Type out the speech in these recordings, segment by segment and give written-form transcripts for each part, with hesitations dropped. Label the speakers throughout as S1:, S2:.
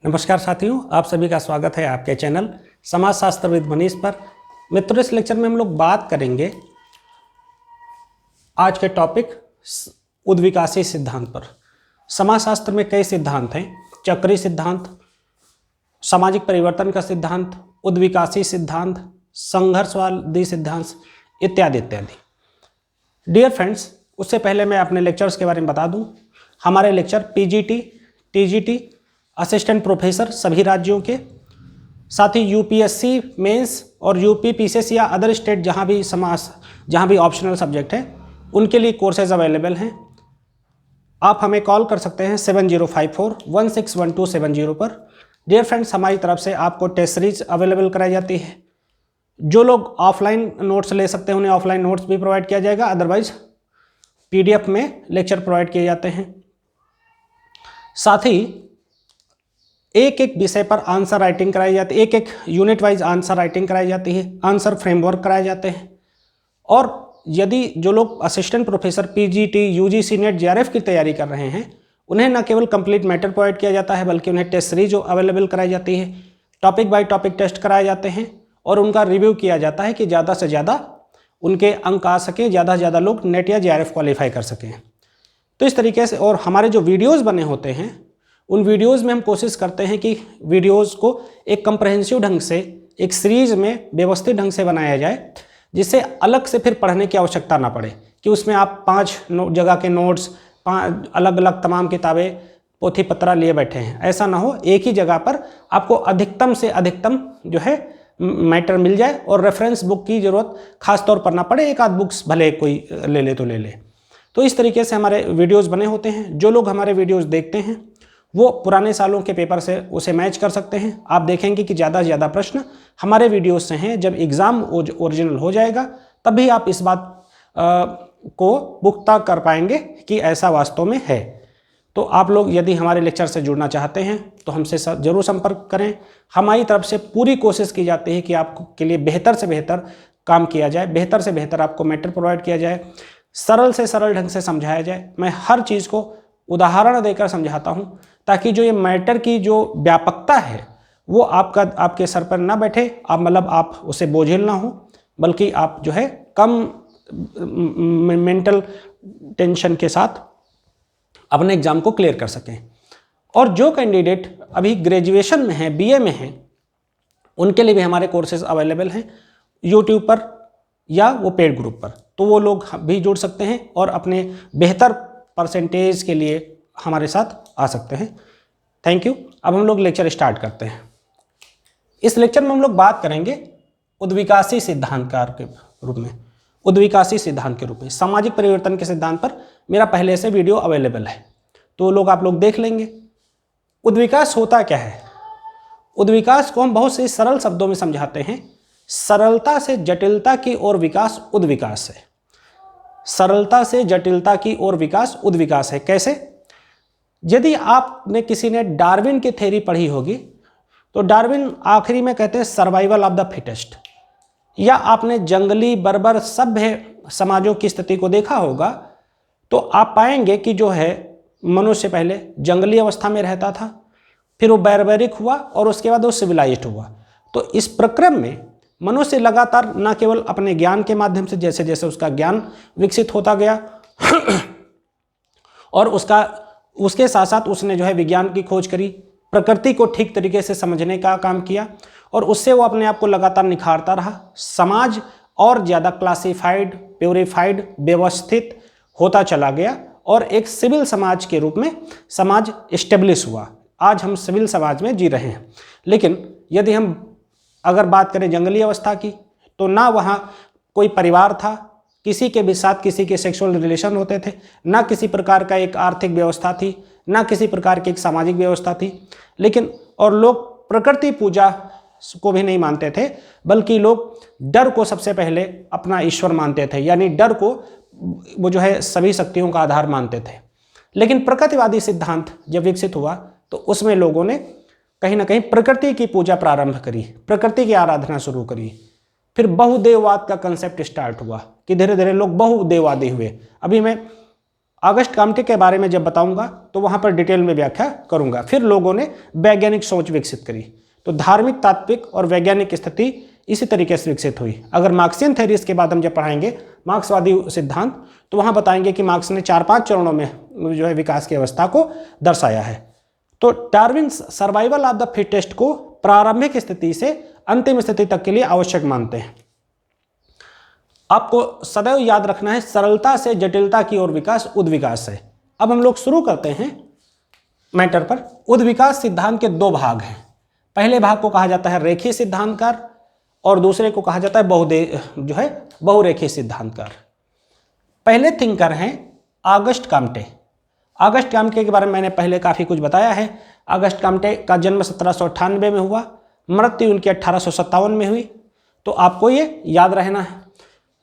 S1: नमस्कार साथियों, आप सभी का स्वागत है आपके चैनल समाजशास्त्र विद मनीष पर। मित्रों, इस लेक्चर में हम लोग बात करेंगे आज के टॉपिक उद्विकासी सिद्धांत पर। समाजशास्त्र में कई सिद्धांत हैं, चक्रीय सिद्धांत, सामाजिक परिवर्तन का सिद्धांत, उद्विकासी सिद्धांत, संघर्षवादी सिद्धांत इत्यादि इत्यादि। डियर फ्रेंड्स, उससे पहले मैं अपने लेक्चर्स के बारे में बता दूं। हमारे lecture PGT, TGT, assistant professor सभी राज्यों के, साथ ही यूपीएससी मेंस और यूपी पीसीएस या अदर स्टेट जहां भी ऑप्शनल सब्जेक्ट है उनके लिए कोर्सेज अवेलेबल हैं। आप हमें कॉल कर सकते हैं 7054161270 पर। डियर फ्रेंड्स, हमारी तरफ से आपको टेस्ट सीरीज अवेलेबल कराई जाती है। जो लोग ऑफलाइन नोट्स ले सकते हैं उन्हें ऑफलाइन नोट्स भी प्रोवाइड किया जाएगा, अदरवाइज पीडीएफ में लेक्चर प्रोवाइड किए जाते हैं। साथ ही एक एक विषय पर आंसर राइटिंग कराई जाती है, एक एक यूनिट वाइज आंसर राइटिंग कराई जाती है, आंसर फ्रेमवर्क कराए जाते हैं। और यदि जो लोग assistant professor PGT, UGC net, JRF की तैयारी कर रहे हैं उन्हें न केवल कंप्लीट मैटर प्रोवाइड किया जाता है बल्कि उन्हें टेस्ट सीरीज अवेलेबल कराई जाती है, टॉपिक बाय टॉपिक टेस्ट कराए जाते हैं और उनका रिव्यू किया जाता है कि ज़्यादा से ज़्यादा उनके अंक आ सकें, ज़्यादा से ज़्यादा लोग नेट या जेआरएफ क्वालिफाई कर सकें। तो इस तरीके से, और हमारे जो वीडियोज़ बने होते हैं उन वीडियोज़ में हम कोशिश करते हैं कि वीडियोज़ को एक कंप्रहेंसिव ढंग से, एक सीरीज़ में व्यवस्थित ढंग से बनाया जाए, जिससे अलग से फिर पढ़ने की आवश्यकता ना पड़े कि उसमें आप 5 जगह के नोट्स, 5 अलग अलग तमाम किताबें, पोथी पत्रा लिए बैठे हैं। ऐसा ना हो, एक ही जगह पर आपको अधिकतम से अधिकतम जो है मैटर मिल जाए और रेफरेंस बुक की ज़रूरत खास तौर पर ना पड़े। एक आध बुक्स भले कोई ले ले तो ले ले। तो इस तरीके से हमारे वीडियोज़ बने होते हैं। जो लोग हमारे वीडियोज़ देखते हैं वो पुराने सालों के पेपर से उसे मैच कर सकते हैं। आप देखेंगे कि ज़्यादा से ज़्यादा प्रश्न हमारे वीडियोस से हैं। जब एग्ज़ाम ओरिजिनल हो जाएगा तब भी आप इस बात को पुख्ता कर पाएंगे कि ऐसा वास्तव में है। तो आप लोग यदि हमारे लेक्चर से जुड़ना चाहते हैं तो हमसे ज़रूर संपर्क करें। हमारी तरफ से पूरी कोशिश की जाती है कि आपके लिए बेहतर से बेहतर काम किया जाए, बेहतर से बेहतर आपको मैटर प्रोवाइड किया जाए, सरल से सरल ढंग से समझाया जाए। मैं हर चीज़ को उदाहरण देकर समझाता हूँ ताकि जो ये मैटर की जो व्यापकता है वो आपके सर पर ना बैठे, आप उसे बोझिल ना हो, बल्कि आप जो है कम मेंटल टेंशन के साथ अपने एग्ज़ाम को क्लियर कर सकें। और जो कैंडिडेट अभी ग्रेजुएशन में हैं, बीए में हैं, उनके लिए भी हमारे कोर्सेज अवेलेबल हैं यूट्यूब पर या वो पेड ग्रुप पर। तो वो लोग भी जुड़ सकते हैं और अपने बेहतर परसेंटेज के लिए हमारे साथ आ सकते हैं। Thank you. अब हम लोग लेक्चर स्टार्ट करते हैं। इस लेक्चर में हम लोग बात करेंगे उद्विकासी सिद्धांत के रूप में, उद्विकासी सिद्धांत के रूप में। सामाजिक परिवर्तन के सिद्धांत पर मेरा पहले से वीडियो अवेलेबल है, तो आप लोग देख लेंगे। उद्विकास होता क्या है? उद्विकास को हम बहुत से सरल शब्दों में समझाते हैं। सरलता से जटिलता की ओर विकास उद्विकास है। सरलता से जटिलता की ओर विकास उद्विकास है। कैसे? यदि आपने किसी ने डार्विन की थ्योरी पढ़ी होगी तो डार्विन आखिरी में कहते हैं सर्वाइवल ऑफ द फिटेस्ट, या आपने जंगली बर्बर सभ्य समाजों की स्थिति को देखा होगा तो आप पाएंगे कि जो है मनुष्य पहले जंगली अवस्था में रहता था, फिर वो बैरबैरिक हुआ और उसके बाद वो सिविलाइज्ड हुआ। तो इस प्रक्रम में मनुष्य लगातार न केवल अपने ज्ञान के माध्यम से, जैसे जैसे उसका ज्ञान विकसित होता गया और उसके साथ साथ उसने जो है विज्ञान की खोज करी, प्रकृति को ठीक तरीके से समझने का काम किया और उससे वो अपने आप को लगातार निखारता रहा। समाज और ज़्यादा क्लासिफाइड, प्योरीफाइड, व्यवस्थित होता चला गया और एक सिविल समाज के रूप में समाज इस्टेब्लिश हुआ। आज हम सिविल समाज में जी रहे हैं। लेकिन यदि हम अगर बात करें जंगली अवस्था की, तो ना वहाँ कोई परिवार था, किसी के भी साथ किसी के सेक्सुअल रिलेशन होते थे, ना किसी प्रकार का एक आर्थिक व्यवस्था थी, ना किसी प्रकार की एक सामाजिक व्यवस्था थी। लेकिन और लोग प्रकृति पूजा को भी नहीं मानते थे, बल्कि लोग डर को सबसे पहले अपना ईश्वर मानते थे, यानी डर को वो जो है सभी शक्तियों का आधार मानते थे। लेकिन प्रकृतिवादी सिद्धांत जब विकसित हुआ तो उसमें लोगों ने कहीं ना कहीं प्रकृति की पूजा प्रारंभ करी, प्रकृति की आराधना शुरू करी। फिर बहुदेववाद का कंसेप्ट स्टार्ट हुआ कि धीरे धीरे लोग बहुदेववादी हुए। अभी मैं ऑगस्ट काम्टे के बारे में जब बताऊंगा तो वहां पर डिटेल में व्याख्या करूंगा। फिर लोगों ने वैज्ञानिक सोच विकसित करी, तो धार्मिक, तात्विक और वैज्ञानिक स्थिति इसी तरीके से विकसित हुई। अगर मार्क्सियन थ्योरी इसके बाद हम जब पढ़ाएंगे मार्क्सवादी सिद्धांत, तो वहां बताएंगे कि मार्क्स ने 4-5 चरणों में जो है विकास की अवस्था को दर्शाया है। तो Darwin survival of the fittest को प्रारंभिक स्थिति से अंतिम स्थिति तक के लिए आवश्यक मानते हैं। आपको सदैव याद रखना है, सरलता से जटिलता की ओर विकास उद्विकास है। अब हम लोग शुरू करते हैं मैटर पर। उद्विकास सिद्धांत के 2 भाग हैं। पहले भाग को कहा जाता है रेखीय सिद्धांतकार और दूसरे को कहा जाता है बहुरेखीय सिद्धांतकार। पहले थिंकर हैं ऑगस्ट काम्टे। ऑगस्ट काम्टे के बारे में मैंने पहले काफ़ी कुछ बताया है। ऑगस्ट काम्टे का जन्म 1798 में हुआ, मृत्यु उनकी 1857 में हुई, तो आपको ये याद रहना है।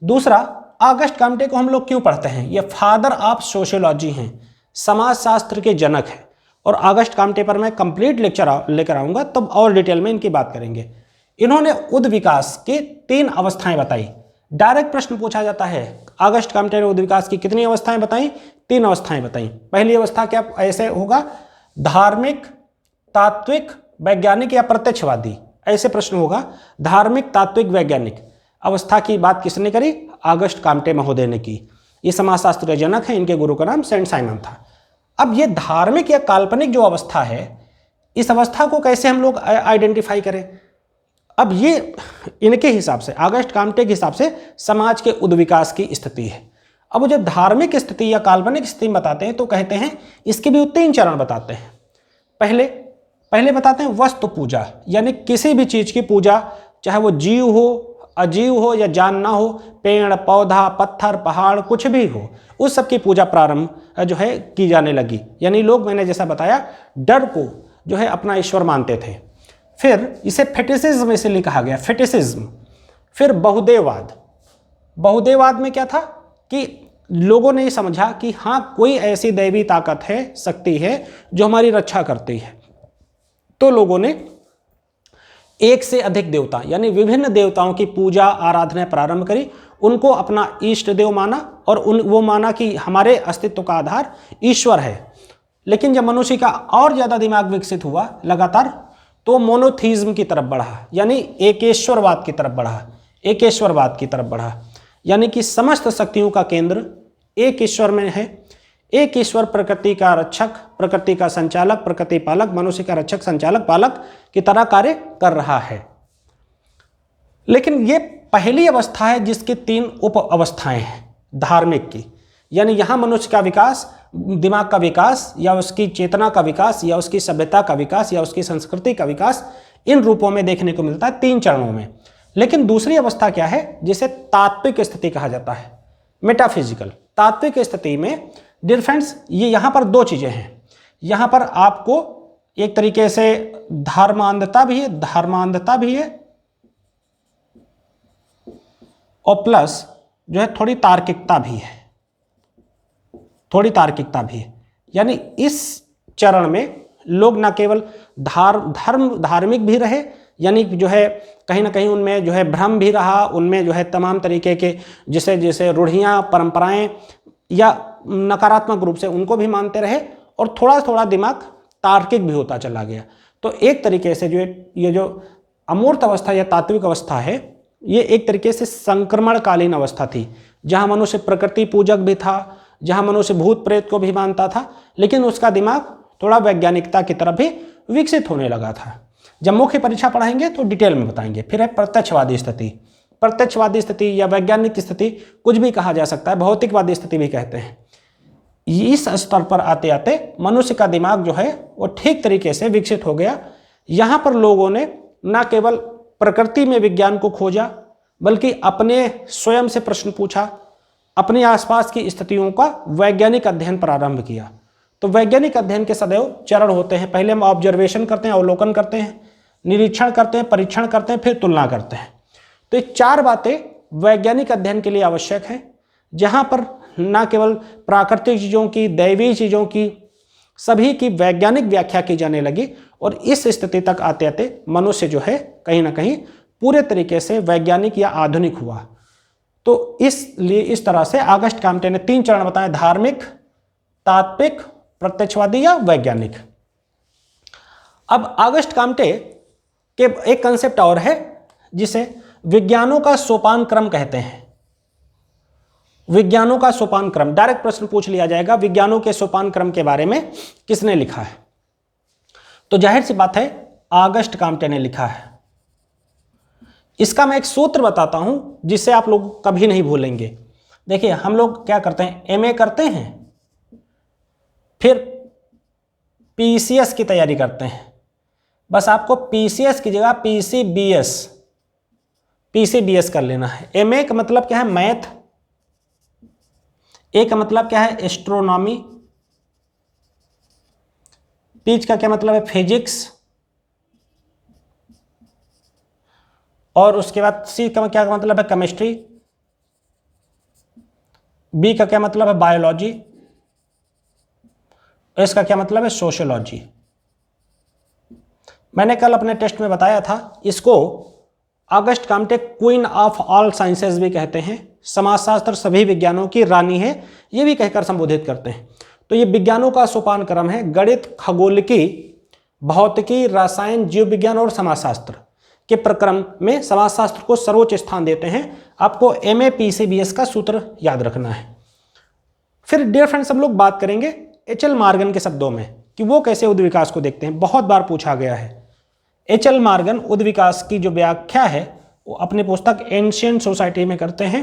S1: दूसरा, ऑगस्ट काम्टे को हम लोग क्यों पढ़ते हैं? ये फादर ऑफ सोशियोलॉजी हैं, समाजशास्त्र के जनक हैं। और ऑगस्ट काम्टे पर मैं कंप्लीट लेक्चर लेकर आऊँगा, तब और डिटेल में इनकी बात करेंगे। इन्होंने उद्विकास के 3 अवस्थाएं बताई। डायरेक्ट प्रश्न पूछा जाता है, ऑगस्ट काम्टे ने उद्विकास की कितनी अवस्थाएं बताई? 3 अवस्थाएं बताई। पहली अवस्था क्या ऐसे होगा? धार्मिक, तात्विक, वैज्ञानिक या प्रत्यक्षवादी, ऐसे प्रश्न होगा। धार्मिक, तात्विक, वैज्ञानिक अवस्था की बात किसने करी? ऑगस्ट काम्टे महोदय ने की। ये समाजशास्त्र के जनक हैं, इनके गुरु का नाम सेंट साइमन था। अब ये धार्मिक या काल्पनिक जो अवस्था है, इस अवस्था को कैसे हम लोग आइडेंटिफाई करें? अब ये इनके हिसाब से, ऑगस्ट काम्टे के हिसाब से समाज के उद्विकास की स्थिति है। अब जब धार्मिक स्थिति या काल्पनिक स्थिति बताते हैं तो कहते हैं इसके भी 3 चरण बताते हैं। पहले बताते हैं वस्तु पूजा, यानी किसी भी चीज की पूजा, चाहे वो जीव हो, अजीव हो या जान ना हो, पेड़ पौधा पत्थर पहाड़ कुछ भी हो, उस सब की पूजा प्रारंभ जो है की जाने लगी। यानी लोग, मैंने जैसा बताया, डर को जो है अपना ईश्वर मानते थे। फिर इसे फेटिसिज्म इसलिए कहा गया, फेटिसिज्म। फिर बहुदेववाद। बहुदेववाद में क्या था कि लोगों ने ये समझा कि हाँ, कोई ऐसी दैवी ताकत है, शक्ति है जो हमारी रक्षा करती है। तो लोगों ने एक से अधिक देवता, यानी विभिन्न देवताओं की पूजा आराधना प्रारंभ करी, उनको अपना इष्ट देव माना और वो माना कि हमारे अस्तित्व का आधार ईश्वर है। लेकिन जब मनुष्य का और ज़्यादा दिमाग विकसित हुआ लगातार, तो मोनोथीज्म की तरफ बढ़ा, यानी एकेश्वरवाद की तरफ बढ़ा। एकेश्वरवाद की तरफ बढ़ा, यानी कि समस्त शक्तियों का केंद्र एक ईश्वर में है। एक ईश्वर प्रकृति का रक्षक, प्रकृति का संचालक, प्रकृति पालक, मनुष्य का रक्षक संचालक पालक की तरह कार्य कर रहा है। लेकिन ये पहली अवस्था है जिसकी 3 उप अवस्थाएं हैं धार्मिक की, यानी यहां मनुष्य का विकास, दिमाग का विकास या उसकी चेतना का विकास या उसकी सभ्यता का विकास या उसकी संस्कृति का विकास इन रूपों में देखने को मिलता है 3 चरणों में। लेकिन दूसरी अवस्था क्या है, जिसे तात्विक स्थिति कहा जाता है, मेटाफिजिकल। तात्विक स्थिति में डियर फ्रेंड्स, ये यहाँ पर 2 चीजें हैं। यहाँ पर आपको एक तरीके से धर्मांधता भी है और प्लस जो है थोड़ी तार्किकता भी है। यानी इस चरण में लोग न केवल धार्मिक भी रहे, यानी जो है कहीं ना कहीं उनमें जो है भ्रम भी रहा, उनमें जो है तमाम तरीके के जैसे रूढ़ियाँ, परंपराएं या नकारात्मक रूप से उनको भी मानते रहे, और थोड़ा थोड़ा दिमाग तार्किक भी होता चला गया। तो एक तरीके से ये जो अमूर्त अवस्था या तात्विक अवस्था है, ये एक तरीके से संक्रमणकालीन अवस्था थी, जहाँ मनुष्य प्रकृति पूजक भी था, जहाँ मनुष्य भूत प्रेत को भी मानता था, लेकिन उसका दिमाग थोड़ा वैज्ञानिकता की तरफ भी विकसित होने लगा था। जब मुख्य परीक्षा पढ़ाएंगे तो डिटेल में बताएंगे। फिर है प्रत्यक्षवादी स्थिति। प्रत्यक्षवादी स्थिति या वैज्ञानिक स्थिति कुछ भी कहा जा सकता है, भौतिकवादी स्थिति भी कहते हैं। इस स्तर पर आते आते मनुष्य का दिमाग जो है वो ठीक तरीके से विकसित हो गया। यहाँ पर लोगों ने न केवल प्रकृति में विज्ञान को खोजा, बल्कि अपने स्वयं से प्रश्न पूछा, अपने आसपास की स्थितियों का वैज्ञानिक अध्ययन प्रारंभ किया। तो वैज्ञानिक अध्ययन के सदैव चरण होते हैं। पहले हम ऑब्जर्वेशन करते हैं, अवलोकन करते हैं, निरीक्षण करते हैं, परीक्षण करते हैं, फिर तुलना करते हैं। तो ये 4 बातें वैज्ञानिक अध्ययन के लिए आवश्यक है, जहाँ पर न केवल प्राकृतिक चीज़ों की, दैवीय चीज़ों की, सभी की वैज्ञानिक व्याख्या की जाने लगी। और इस स्थिति तक आते आते मनुष्य जो है कहीं ना कहीं पूरे तरीके से वैज्ञानिक या आधुनिक हुआ। तो इसलिए इस तरह से ऑगस्ट काम्टे ने 3 चरण बताए, धार्मिक, तात्विक, प्रत्यक्षवादी या वैज्ञानिक। अब ऑगस्ट काम्टे के एक कंसेप्ट और है जिसे विज्ञानों का सोपान क्रम कहते हैं। विज्ञानों का सोपान क्रम, डायरेक्ट प्रश्न पूछ लिया जाएगा विज्ञानों के सोपान क्रम के बारे में किसने लिखा है, तो जाहिर सी बात है ऑगस्ट काम्टे ने लिखा है। इसका मैं एक सूत्र बताता हूं जिससे आप लोग कभी नहीं भूलेंगे। देखिए हम लोग क्या करते हैं, एमए करते हैं, फिर पीसीएस की तैयारी करते हैं। बस आपको पीसीएस की जगह पीसीबीएस कर लेना है। एमए का मतलब क्या है, मैथ। ए का मतलब क्या है, एस्ट्रोनॉमी। पीच का क्या मतलब है, फिजिक्स। और उसके बाद सी का क्या मतलब है, केमिस्ट्री। बी का क्या मतलब है, बायोलॉजी। एस का क्या मतलब है, सोशियोलॉजी। मैंने कल अपने टेस्ट में बताया था, इसको August Comte queen of all sciences भी कहते हैं। समाजशास्त्र सभी विज्ञानों की रानी है, ये भी कहकर संबोधित करते हैं। तो ये विज्ञानों का सोपान क्रम है। गणित, खगोलिकी, भौतिकी, रसायन, जीव विज्ञान और समाजशास्त्र के प्रक्रम में समाजशास्त्र को सर्वोच्च स्थान देते हैं। आपको एमए पीसीबीएस का सूत्र याद रखना है। फिर डियर फ्रेंड्स हम लोग बात करेंगे एच.एल. मॉर्गन के शब्दों में कि वो कैसे उद्विकास को देखते हैं। बहुत बार पूछा गया है। एच.एल. मॉर्गन उद्विकास की जो व्याख्या है वो अपनी पुस्तक एंशिएंट सोसाइटी में करते हैं।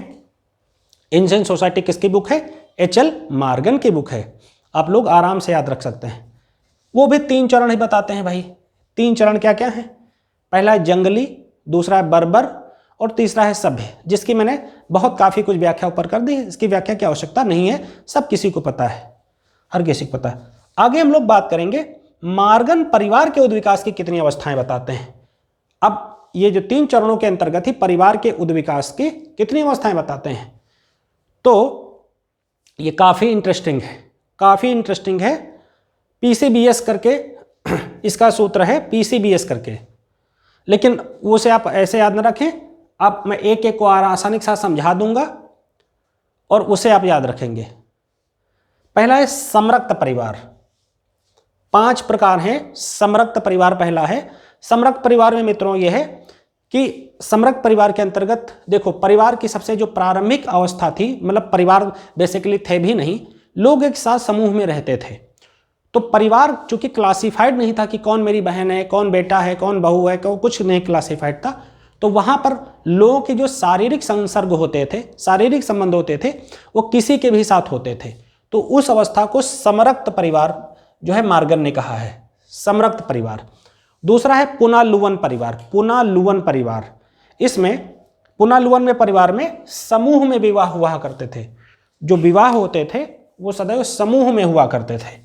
S1: एंशिएंट सोसाइटी किसकी बुक है, एच.एल. मॉर्गन की बुक है। आप लोग आराम से याद रख सकते हैं। वो भी 3 चरण ही बताते हैं भाई। 3 चरण क्या क्या है, पहला है जंगली, दूसरा है बर्बर और तीसरा है सभ्य, जिसकी मैंने बहुत काफ़ी कुछ व्याख्या ऊपर कर दी है। इसकी व्याख्या की आवश्यकता नहीं है, सब किसी को पता है, हर किसी को पता है। आगे हम लोग बात करेंगे मॉर्गन परिवार के उद्विकास की कितनी अवस्थाएं बताते हैं। अब ये जो 3 चरणों के अंतर्गत ही परिवार के उद्विकास की कितनी अवस्थाएं बताते हैं, तो ये काफ़ी इंटरेस्टिंग है। पीसीबीएस करके इसका सूत्र है, पीसीबीएस करके, लेकिन उसे आप ऐसे याद न रखें। अब मैं एक एक को आसानी के साथ समझा दूंगा और उसे आप याद रखेंगे। पहला है समरक्त परिवार। 5 प्रकार हैं समरक्त परिवार। पहला है समरक्त परिवार में मित्रों यह है कि समरक्त परिवार के अंतर्गत देखो, परिवार की सबसे जो प्रारंभिक अवस्था थी, मतलब परिवार बेसिकली थे भी नहीं, लोग एक साथ समूह में रहते थे। तो परिवार चूंकि क्लासिफाइड नहीं था कि कौन मेरी बहन है, कौन बेटा है, कौन बहू है, कुछ नहीं क्लासिफाइड था। तो वहां पर लोगों के जो शारीरिक संसर्ग होते थे, शारीरिक संबंध होते थे, वो किसी के भी साथ होते थे। तो उस अवस्था को समरक्त परिवार जो है मॉर्गन ने कहा है, समरक्त परिवार। दूसरा है पुनालुवन परिवार। पुनालुवन परिवार, इसमें पुनालुवन में परिवार में समूह में विवाह हुआ करते थे। जो विवाह होते थे वो सदैव समूह में हुआ करते थे,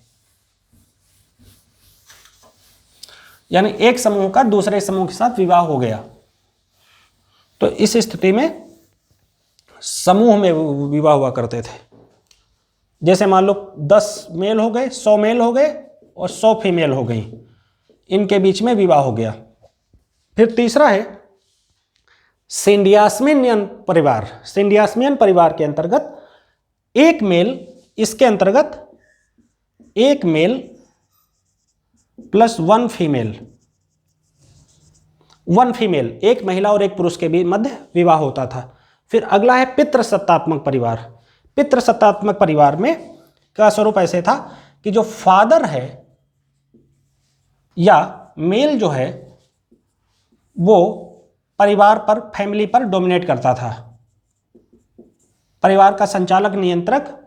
S1: यानी एक समूह का दूसरे समूह के साथ विवाह हो गया। तो इस स्थिति में समूह में विवाह हुआ करते थे। जैसे मान लो 10 मेल हो गए, 100 मेल हो गए और 100 फीमेल हो गई, इनके बीच में विवाह हो गया। फिर तीसरा है सिंडियास्मियन परिवार। सिंडियास्मियन परिवार के अंतर्गत एक मेल, इसके अंतर्गत एक मेल प्लस 1 फीमेल, 1 फीमेल, एक महिला और एक पुरुष के बीच मध्य विवाह होता था। फिर अगला है पितृसत्तात्मक परिवार। पितृसत्तात्मक परिवार में का स्वरूप ऐसे था कि जो फादर है या मेल जो है वो परिवार पर, फैमिली पर डोमिनेट करता था। परिवार का संचालक, नियंत्रक,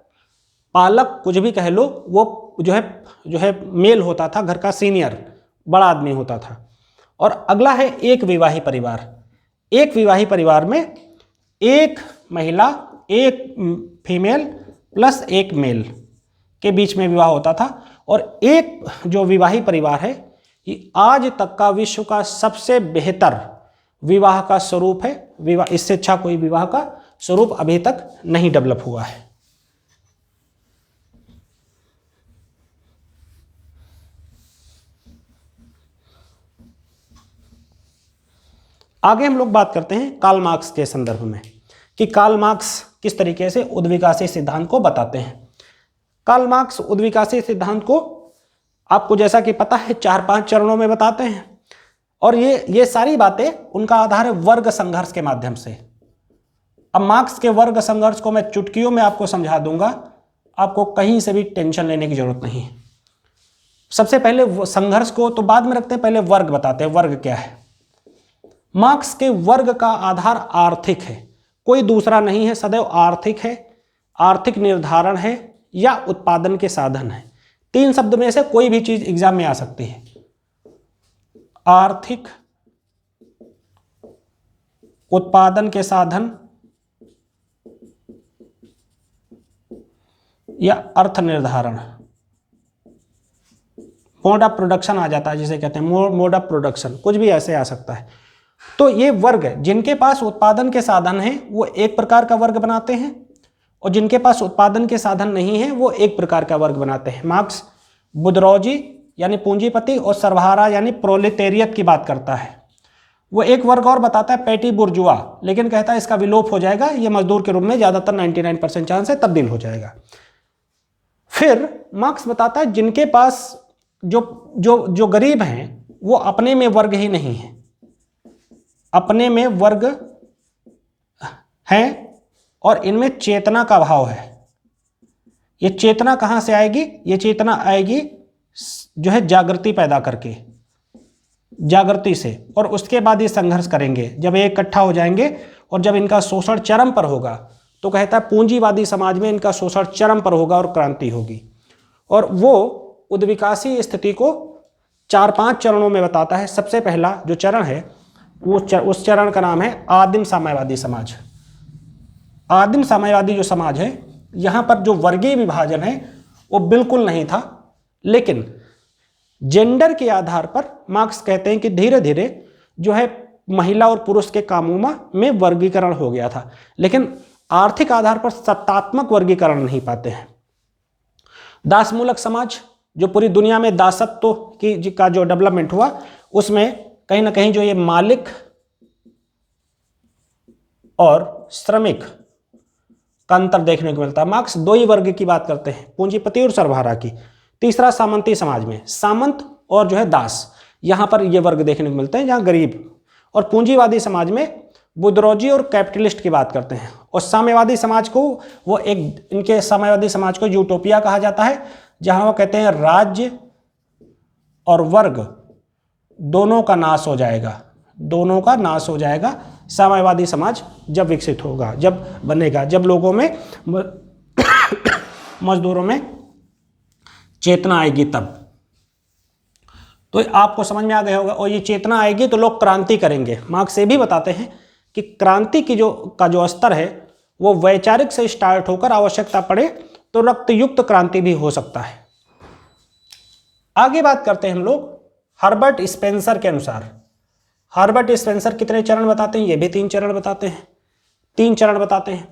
S1: पालक, कुछ भी कह लो, वो जो है मेल होता था, घर का सीनियर बड़ा आदमी होता था। और अगला है एक विवाही परिवार। एक विवाही परिवार में एक महिला, एक फीमेल प्लस एक मेल के बीच में विवाह होता था। और एक जो विवाही परिवार है ये आज तक का विश्व का सबसे बेहतर विवाह का स्वरूप है। विवाह, इससे अच्छा कोई विवाह का स्वरूप अभी तक नहीं डेवलप हुआ है। आगे हम लोग बात करते हैं कार्ल मार्क्स के संदर्भ में कि कार्ल मार्क्स किस तरीके से उद्विकासी सिद्धांत को बताते हैं। कार्ल मार्क्स उद्विकासी सिद्धांत को आपको जैसा कि पता है 4-5 चरणों में बताते हैं, और ये सारी बातें उनका आधार है वर्ग संघर्ष के माध्यम से। अब मार्क्स के वर्ग संघर्ष को मैं चुटकियों में आपको समझा दूंगा, आपको कहीं से भी टेंशन लेने की जरूरत नहीं। सबसे पहले संघर्ष को तो बाद में रखते हैं, पहले वर्ग बताते हैं। वर्ग क्या है? मार्क्स के वर्ग का आधार आर्थिक है, कोई दूसरा नहीं है, सदैव आर्थिक है, आर्थिक निर्धारण है या उत्पादन के साधन है। 3 शब्द में से कोई भी चीज एग्जाम में आ सकती है। आर्थिक, उत्पादन के साधन या अर्थ निर्धारण। मोड ऑफ प्रोडक्शन आ जाता है, जिसे कहते हैं मोड ऑफ प्रोडक्शन, कुछ भी ऐसे आ सकता है। तो ये वर्ग जिनके पास उत्पादन के साधन हैं वो एक प्रकार का वर्ग बनाते हैं, और जिनके पास उत्पादन के साधन नहीं है वो एक प्रकार का वर्ग बनाते हैं। मार्क्स बुर्जुआजी यानी पूंजीपति और सर्वहारा यानी प्रोलेटेरियत की बात करता है। वो एक वर्ग और बताता है पैटी बुर्जुआ, लेकिन कहता है इसका विलोप हो जाएगा, ये मजदूर के रूप में ज्यादातर 99% चांस है तब्दील हो जाएगा। फिर मार्क्स बताता है जिनके पास जो गरीब हैं वो अपने में वर्ग ही नहीं है, अपने में वर्ग हैं और इनमें चेतना का अभाव है। ये चेतना कहां से आएगी? ये चेतना आएगी जो है जागृति पैदा करके, जागृति से, और उसके बाद ये संघर्ष करेंगे। जब ये इकट्ठा हो जाएंगे और जब इनका शोषण चरम पर होगा तो कहता है पूंजीवादी समाज में इनका शोषण चरम पर होगा और क्रांति होगी। और वो उद्विकासी स्थिति को 4-5 चरणों में बताता है। सबसे पहला जो चरण है वो उस चरण का नाम है आदिम साम्यवादी समाज। आदिम साम्यवादी जो समाज है, यहाँ पर जो वर्गीय विभाजन है वो बिल्कुल नहीं था, लेकिन जेंडर के आधार पर मार्क्स कहते हैं कि धीरे धीरे जो है महिला और पुरुष के कामों में वर्गीकरण हो गया था, लेकिन आर्थिक आधार पर सत्तात्मक वर्गीकरण नहीं पाते हैं। दासमूलक समाज, जो पूरी दुनिया में दासत्व का जो डेवलपमेंट हुआ, उसमें कहीं ना कहीं जो ये मालिक और श्रमिक का अंतर देखने को मिलता है। मार्क्स 2 ही वर्ग की बात करते हैं, पूंजीपति और सर्वहारा की। तीसरा सामंती समाज में सामंत और जो है दास, यहां पर ये वर्ग देखने को मिलते हैं जहां गरीब। और पूंजीवादी समाज में बुर्जुआजी और कैपिटलिस्ट की बात करते हैं। और साम्यवादी समाज को वो इनके साम्यवादी समाज को यूटोपिया कहा जाता है, जहां वो कहते हैं राज्य और वर्ग दोनों का नाश हो जाएगा, दोनों का नाश हो जाएगा। साम्यवादी समाज जब विकसित होगा, जब बनेगा, जब लोगों में मजदूरों में चेतना आएगी तब। तो आपको समझ में आ गया होगा। और ये चेतना आएगी तो लोग क्रांति करेंगे। मार्क्स ये भी बताते हैं कि क्रांति की जो स्तर है वो वैचारिक से स्टार्ट होकर आवश्यकता पड़े तो रक्तयुक्त क्रांति भी हो सकता है। आगे बात करते हैं हम लोग हर्बर्ट स्पेंसर के अनुसार। हर्बर्ट स्पेंसर कितने चरण बताते हैं? ये भी 3 चरण बताते हैं। 3 चरण बताते हैं।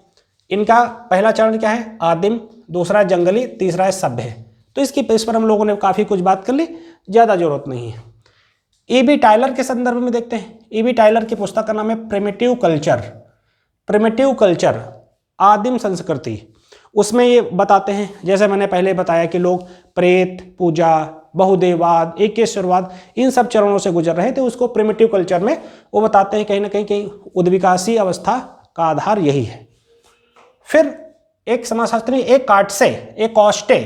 S1: इनका पहला चरण क्या है? आदिम, दूसरा जंगली, तीसरा है सभ्य। तो इस पर हम लोगों ने काफ़ी कुछ बात कर ली, ज़्यादा जरूरत नहीं है। E.B. टायलर के संदर्भ में देखते हैं। E.B. टायलर की पुस्तक का नाम है प्रिमिटिव कल्चर। प्रिमिटिव कल्चर, आदिम संस्कृति। उसमें ये बताते हैं, जैसे मैंने पहले बताया कि लोग प्रेत पूजा, बहुदेववाद, एकेश्वरवाद, इन सब चरणों से गुजर रहे थे। उसको प्रिमिटिव कल्चर में वो बताते हैं कहीं ना कहीं उद्विकासी अवस्था का आधार यही है। फिर एक समाजशास्त्री, एक कॉस्टे,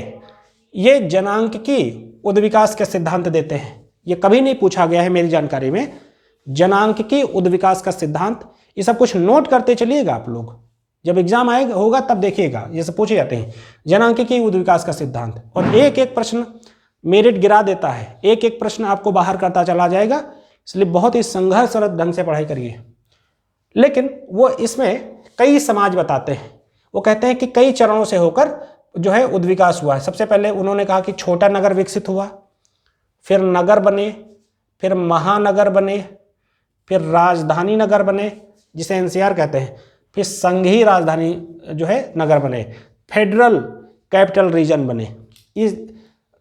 S1: ये जनांकीय उद्विकास के सिद्धांत देते हैं। ये कभी नहीं पूछा गया है मेरी जानकारी में, जनांकीय उद्विकास का सिद्धांत। ये सब कुछ नोट करते चलिएगा आप लोग, जब एग्जाम आएगा होगा तब देखिएगा, ये सब पूछे जाते हैं। जनांकीय उद्विकास का सिद्धांत, और एक एक प्रश्न मेरिट गिरा देता है, एक एक प्रश्न आपको बाहर करता चला जाएगा, इसलिए बहुत ही संघर्षरत ढंग से पढ़ाई करिए। लेकिन वो इसमें कई समाज बताते हैं। वो कहते हैं कि कई चरणों से होकर जो है उद्विकास हुआ है। सबसे पहले उन्होंने कहा कि छोटा नगर विकसित हुआ, फिर नगर बने, फिर महानगर बने, फिर राजधानी नगर बने जिसे एनसीआर कहते हैं, फिर संघीय राजधानी जो है नगर बने, फेडरल कैपिटल रीजन बने। इस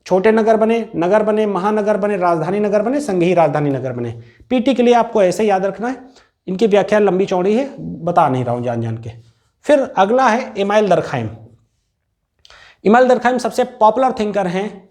S1: छोटे नगर बने, महानगर बने, राजधानी नगर बने, संघीय राजधानी नगर बने। पीटी के लिए आपको ऐसे याद रखना है, इनकी व्याख्या लंबी चौड़ी है, बता नहीं रहा हूँ जान जान के। फिर अगला है इमाइल दरखाइम। इमाल दरखाम सबसे पॉपुलर थिंकर हैं,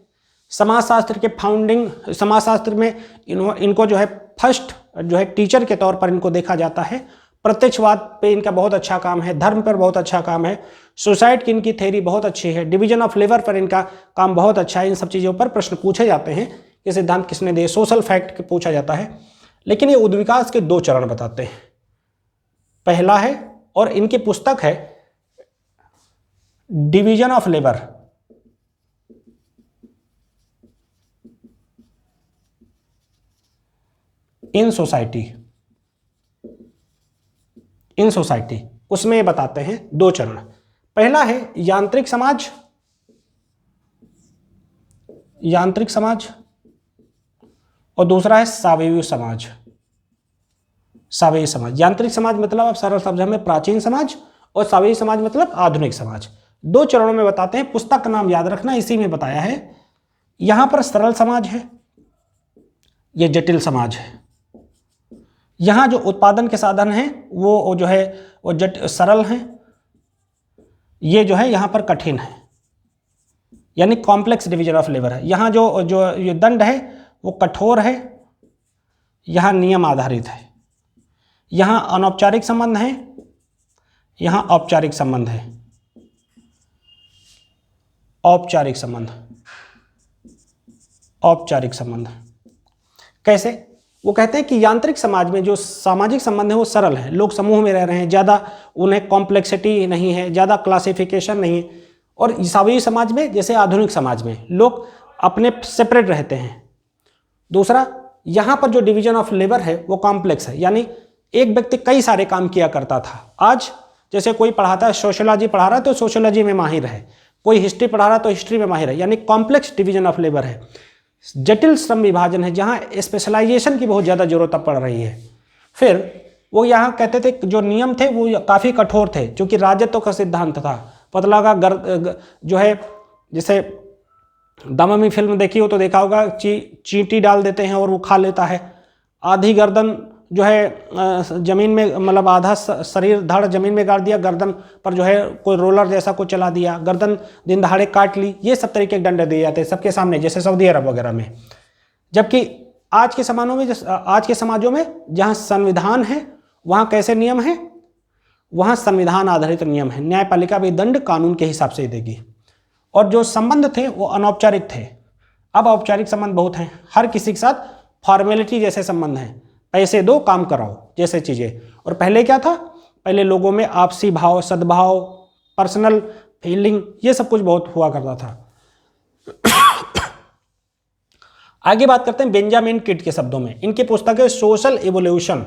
S1: समाजशास्त्र के फाउंडिंग, समाजशास्त्र में इनको जो है फर्स्ट जो है टीचर के तौर पर इनको देखा जाता है। प्रत्यक्षवाद पे इनका बहुत अच्छा काम है, धर्म पर बहुत अच्छा काम है, सुसाइड की इनकी थ्योरी बहुत अच्छी है, डिवीजन ऑफ लेबर पर इनका काम बहुत अच्छा है। इन सब चीज़ों पर प्रश्न पूछे जाते हैं, ये सिद्धांत किसने दिए, सोशल फैक्ट पूछा जाता है। लेकिन ये उद्विकास के 2 चरण बताते हैं। पहला है, और इनकी पुस्तक है division of labour, in society, उसमें बताते हैं 2 चरण। पहला है यांत्रिक समाज और दूसरा है सावयवी समाज। यांत्रिक समाज मतलब आप सरल शब्द में प्राचीन समाज, और सावयवी समाज मतलब आधुनिक समाज। 2 चरणों में बताते हैं। पुस्तक का नाम याद रखना, इसी में बताया है। यहां पर सरल समाज है, ये जटिल समाज है। यहां जो उत्पादन के साधन हैं वो जो है वो सरल हैं, ये जो है यहां पर कठिन है, यानी कॉम्प्लेक्स डिवीजन ऑफ लेबर है। यहां जो ये दंड है वो कठोर है, यहां नियम आधारित है। यहां अनौपचारिक संबंध है, यहां औपचारिक संबंध है। औपचारिक संबंध कैसे? वो कहते हैं कि यांत्रिक समाज में जो सामाजिक संबंध है वो सरल है, लोग समूह में रह रहे हैं, ज़्यादा उन्हें कॉम्प्लेक्सिटी नहीं है, ज़्यादा क्लासिफिकेशन नहीं है। और सावयवी समाज में जैसे आधुनिक समाज में लोग अपने सेपरेट रहते हैं। दूसरा, यहाँ पर जो डिवीजन ऑफ लेबर है वो कॉम्प्लेक्स है, यानी एक व्यक्ति कई सारे काम किया करता था। आज जैसे कोई पढ़ाता है, सोशियोलॉजी पढ़ा रहा है तो सोशियोलॉजी में माहिर है, कोई हिस्ट्री पढ़ा रहा है तो हिस्ट्री में माहिर है, यानी कॉम्प्लेक्स डिवीजन ऑफ लेबर है। जटिल श्रम विभाजन है, जहाँ स्पेशलाइजेशन की बहुत ज़्यादा जरूरत पड़ रही है। फिर वो यहाँ कहते थे जो नियम थे वो काफ़ी कठोर थे, क्योंकि राजत्व का सिद्धांत था। पतला का जो है, जैसे दममी फिल्म देखी हो तो देखा होगा, चींटी डाल देते हैं और वो खा लेता है। आधी गर्दन जो है जमीन में, मतलब आधा शरीर धड़ जमीन में गाड़ दिया, गर्दन पर जो है कोई रोलर जैसा कुछ चला दिया, गर्दन दिन दहाड़े काट ली, ये सब तरीके के दंड दिए जाते हैं सबके सामने, जैसे सऊदी अरब वगैरह में। जबकि आज के समाजों में जहाँ संविधान है वहाँ कैसे नियम है, वहाँ संविधान आधारित नियम है। न्यायपालिका भी दंड कानून के हिसाब से देगी। और जो संबंध थे वो अनौपचारिक थे। अब औपचारिक संबंध बहुत हैं, हर किसी के साथ फॉर्मेलिटी जैसे संबंध हैं, पैसे दो काम कराओ जैसे चीज़ें। और पहले क्या था, पहले लोगों में आपसी भाव, सद्भाव, पर्सनल फीलिंग, ये सब कुछ बहुत हुआ करता था। आगे बात करते हैं बेंजामिन किड के शब्दों में। इनकी पुस्तक है सोशल इवोल्यूशन।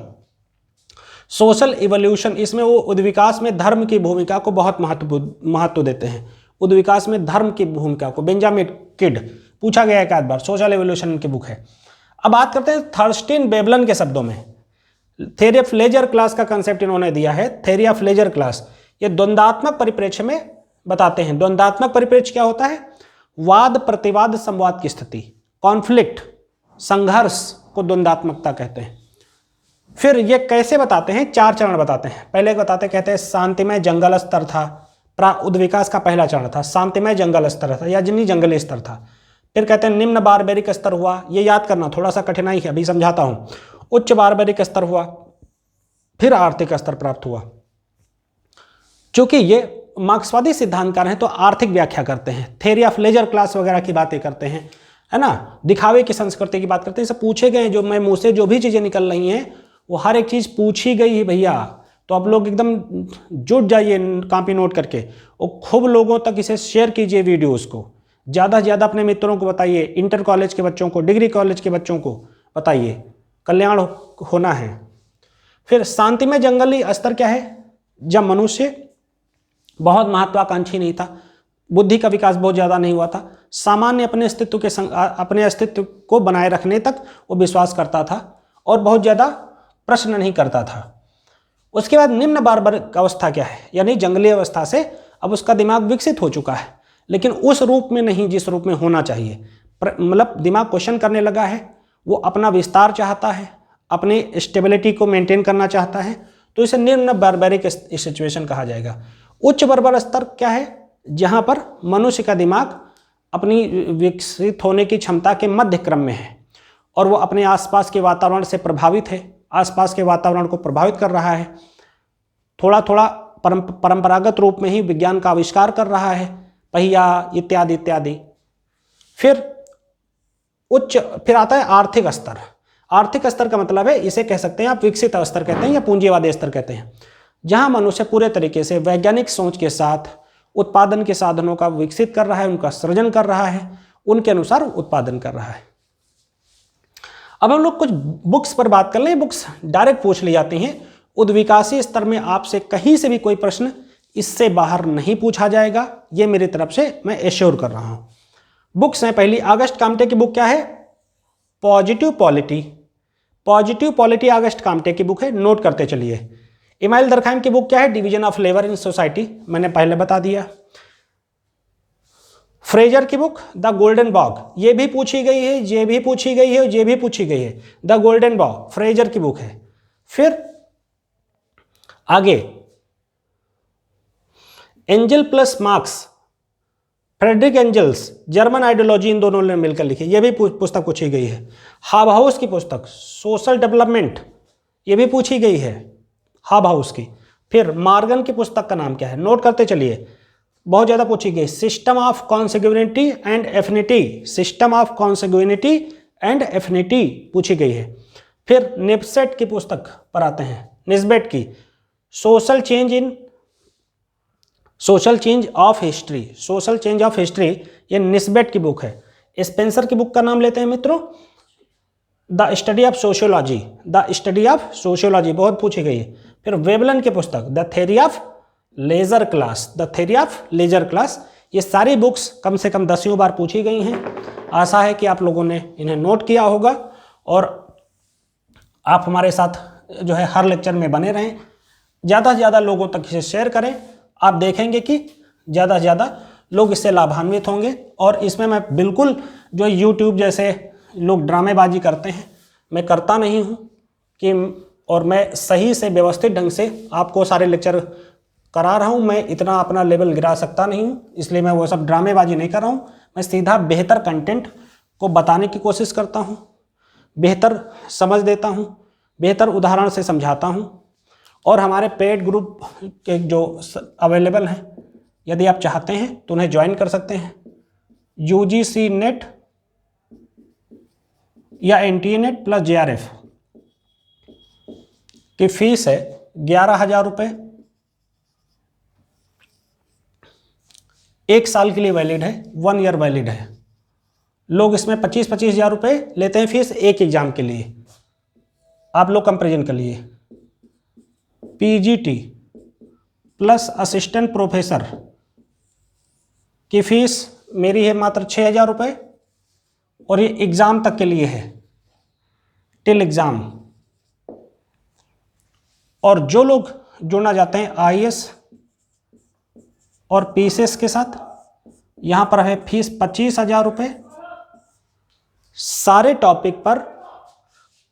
S1: इसमें वो उद्विकास में धर्म की भूमिका को बहुत महत्व देते हैं। उद्विकास में धर्म की भूमिका को बेंजामिन किड पूछा गया एक आध बार, सोशल इवोल्यूशन की बुक है। अब बात करते हैं थर्स्टिन वेबलन के शब्दों में। थ्योरी ऑफ लेजर क्लास का कंसेप्ट इन्होंने दिया है, थ्योरी ऑफ लेजर क्लास। ये द्वंद्वात्मक परिप्रेक्ष्य में बताते हैं। द्वंद्वात्मक परिप्रेक्ष्य क्या होता है? वाद प्रतिवाद संवाद की स्थिति, कॉन्फ्लिक्ट, संघर्ष को द्वंद्वात्मकता कहते हैं। फिर ये कैसे बताते हैं? 4 चरण बताते हैं। पहले कहते हैं शांतिमय जंगल स्तर था, उद्विकास का पहला चरण था, शांतिमय जंगल स्तर था या जंगली स्तर था। फिर कहते हैं निम्न बारबेरिक स्तर हुआ, ये याद करना थोड़ा सा कठिनाई है, अभी समझाता हूं। उच्च बारबेरिक स्तर हुआ, फिर आर्थिक स्तर प्राप्त हुआ। चूंकि ये मार्क्सवादी सिद्धांतकार हैं तो आर्थिक व्याख्या करते हैं, थ्योरी ऑफ लेजर क्लास वगैरह की बातें करते हैं, है ना, दिखावे की संस्कृति की बात करते हैं। सब पूछे गए, जो मैं मुंह से जो भी चीजें निकल रही हैं वो हर एक चीज पूछी गई है भैया। तो आप लोग एकदम जुट जाइए कॉपी नोट करके, और खूब लोगों तक इसे शेयर कीजिए वीडियोस को, ज़्यादा से ज़्यादा अपने मित्रों को बताइए, इंटर कॉलेज के बच्चों को, डिग्री कॉलेज के बच्चों को बताइए, कल्याण होना है। फिर शांतिमय जंगली स्तर क्या है? जब मनुष्य बहुत महत्वाकांक्षी नहीं था, बुद्धि का विकास बहुत ज़्यादा नहीं हुआ था, सामान्य अपने अस्तित्व को बनाए रखने तक वो विश्वास करता था और बहुत ज़्यादा प्रश्न नहीं करता था। उसके बाद निम्न बारबरिक अवस्था क्या है? यानी जंगली अवस्था से अब उसका दिमाग विकसित हो चुका है, लेकिन उस रूप में नहीं जिस रूप में होना चाहिए। मतलब दिमाग क्वेश्चन करने लगा है, वो अपना विस्तार चाहता है, अपनी स्टेबिलिटी को मेंटेन करना चाहता है, तो इसे निम्न बारबेरिक सिचुएशन कहा जाएगा। उच्च बर्बर स्तर क्या है? जहाँ पर मनुष्य का दिमाग अपनी विकसित होने की क्षमता के मध्य क्रम में है और वो अपने आसपास के वातावरण से प्रभावित है, आसपास के वातावरण को प्रभावित कर रहा है, थोड़ा थोड़ा परंपरागत रूप में ही विज्ञान का आविष्कार कर रहा है, पहिया इत्यादि इत्यादि। फिर आता है आर्थिक स्तर। आर्थिक स्तर का मतलब है, इसे कह सकते हैं आप विकसित स्तर कहते हैं या पूंजीवादी स्तर कहते हैं, जहां मनुष्य पूरे तरीके से वैज्ञानिक सोच के साथ उत्पादन के साधनों का विकसित कर रहा है, उनका सृजन कर रहा है, उनके अनुसार उत्पादन कर रहा है। अब हम लोग कुछ बुक्स पर बात कर लें। बुक्स डायरेक्ट पूछ ली जाती हैं। उद्विकासी स्तर में आपसे कहीं से भी कोई प्रश्न इससे बाहर नहीं पूछा जाएगा, ये मेरी तरफ से मैं एश्योर कर रहा हूं। बुक्स हैं, पहली अगस्त कामटे की बुक क्या है? Positive polity. पॉजिटिव पॉलिटी अगस्त कामटे की बुक है, नोट करते चलिए। इमाइल दरखाइम की बुक क्या है? Division of labour in society, मैंने पहले बता दिया। फ्रेजर की बुक द गोल्डन बॉग, ये भी पूछी गई है, ये भी पूछी गई है, ये भी पूछी गई है। द गोल्डन बॉग फ्रेजर की बुक है। फिर आगे Engel plus Marx, Friedrich Engels, German ideology, इन दोनों ने मिलकर लिखी, ये भी पुस्तक पूछी गई है। हाबहाउस की पुस्तक सोशल डेवलपमेंट, ये भी पूछी गई है हाबहाउस की। फिर मार्गन की पुस्तक का नाम क्या है? नोट करते चलिए, बहुत ज़्यादा पूछी गई। System of consanguinity and affinity, system of consanguinity and affinity पूछी गई है। फिर निब्सेट की पुस्तक पर आते हैं, निस्बेट की social change of history, social change of history, ये निस्बेट की बुक है। स्पेंसर की बुक का नाम लेते हैं मित्रों, the study of sociology, the study of sociology, बहुत पूछी गई है। फिर वेबलन की पुस्तक the theory of leisure class, the theory of leisure class, ये सारी बुक्स कम से कम 10 बार पूछी गई हैं। आशा है कि आप लोगों ने इन्हें नोट किया होगा और आप हमारे साथ जो है हर लेक्चर में बने रहें, ज़्यादा से ज़्यादा लोगों तक इसे शेयर करें। आप देखेंगे कि ज़्यादा से ज़्यादा लोग इससे लाभान्वित होंगे। और इसमें मैं बिल्कुल जो यूट्यूब जैसे लोग ड्रामेबाजी करते हैं, मैं करता नहीं हूँ कि, और मैं सही से व्यवस्थित ढंग से आपको सारे लेक्चर करा रहा हूँ। मैं इतना अपना लेवल गिरा सकता नहीं हूँ, इसलिए मैं वो सब ड्रामेबाजी नहीं कर रहा हूँ। मैं सीधा बेहतर कंटेंट को बताने की कोशिश करता हूँ, बेहतर समझ देता हूँ, बेहतर उदाहरण से समझाता हूँ। और हमारे पेड ग्रुप के जो अवेलेबल हैं, यदि आप चाहते हैं तो उन्हें ज्वाइन कर सकते हैं। UGC नेट या NTA नेट प्लस JRF की फीस है 11,000 रुपये, 1 साल के लिए वैलिड है, 1 ईयर वैलिड है। लोग इसमें 25-25 हज़ार रुपये लेते हैं फीस एक एग्जाम के लिए। आप लोग कंपेरिजन कर लिए। PGT प्लस असिस्टेंट प्रोफेसर की फीस मेरी है मात्र 6,000 रुपये और ये एग्ज़ाम तक के लिए है, टिल एग्ज़ाम। और जो लोग जुड़ना चाहते हैं IAS और PCS के साथ, यहाँ पर है फीस 25,000 रुपये। सारे टॉपिक पर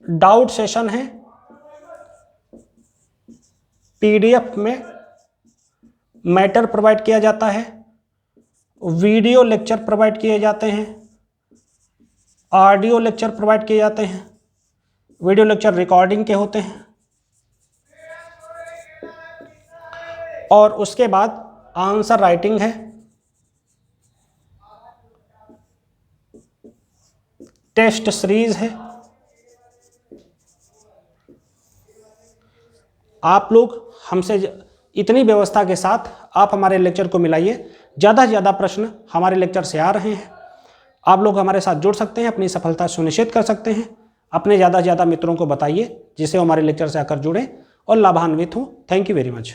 S1: डाउट सेशन है, PDF में मैटर प्रोवाइड किया जाता है, वीडियो लेक्चर प्रोवाइड किए जाते हैं, ऑडियो लेक्चर प्रोवाइड किए जाते हैं, वीडियो लेक्चर रिकॉर्डिंग के होते हैं। और उसके बाद आंसर राइटिंग है, टेस्ट सीरीज है। आप लोग हमसे इतनी व्यवस्था के साथ आप हमारे लेक्चर को मिलाइए। ज़्यादा से ज़्यादा प्रश्न हमारे लेक्चर से आ रहे हैं, आप लोग हमारे साथ जुड़ सकते हैं, अपनी सफलता सुनिश्चित कर सकते हैं। अपने ज़्यादा से ज़्यादा मित्रों को बताइए जिससे हमारे लेक्चर से आकर जुड़ें और लाभान्वित हों। Thank you very much.